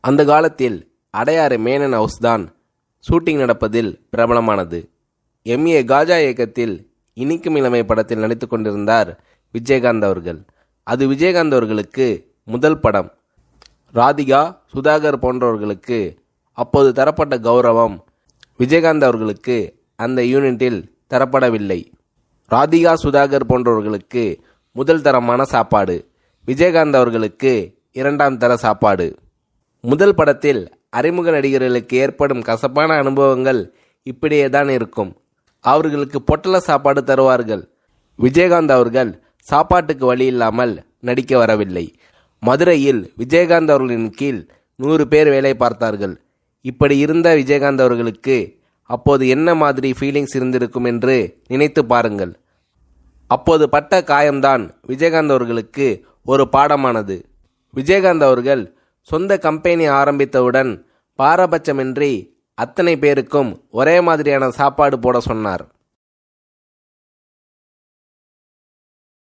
அந்த காலத்தில் அடையாறு மேனன் ஹவுஸ் தான் ஷூட்டிங் நடப்பதில் பிரபலமானது. எம்.ஏ. காஜா இயக்கத்தில் இனிக்கும் இளமை படத்தில் நடித்து கொண்டிருந்தார் விஜயகாந்த் அவர்கள். அது விஜயகாந்த் அவர்களுக்கு முதல் படம். ராதிகா, சுதாகர் போன்றவர்களுக்கு அப்போது தரப்பட்ட கௌரவம் விஜயகாந்த் அவர்களுக்கு அந்த யூனிட்டில் தரப்படவில்லை. ராதிகா, சுதாகர் போன்றவர்களுக்கு முதல் தரமான சாப்பாடு, விஜயகாந்த் அவர்களுக்கு இரண்டாம் தர சாப்பாடு. முதல் படத்தில் அறிமுக நடிகர்களுக்கு ஏற்படும் கசப்பான அனுபவங்கள் இப்படியே தான் இருக்கும். அவர்களுக்கு பொட்டல சாப்பாடு தருவார்கள். விஜயகாந்த் அவர்கள் சாப்பாட்டுக்கு வழி இல்லாமல் நடிக்க வரவில்லை. மதுரையில் விஜயகாந்த் அவர்களின் கீழ் 100 பேர் வேலை பார்த்தார்கள். இப்படி இருந்த விஜயகாந்த் அவர்களுக்கு அப்போது என்ன மாதிரி ஃபீலிங்ஸ் இருந்திருக்கும் என்று நினைத்து பாருங்கள். அப்போது பட்ட காயம்தான் விஜயகாந்த் அவர்களுக்கு ஒரு பாடமானது. விஜயகாந்த் அவர்கள் சொந்த கம்பெனி ஆரம்பித்தவுடன் பாரபட்சமின்றி அத்தனை பேருக்கும் ஒரே மாதிரியான சாப்பாடு போட சொன்னார்.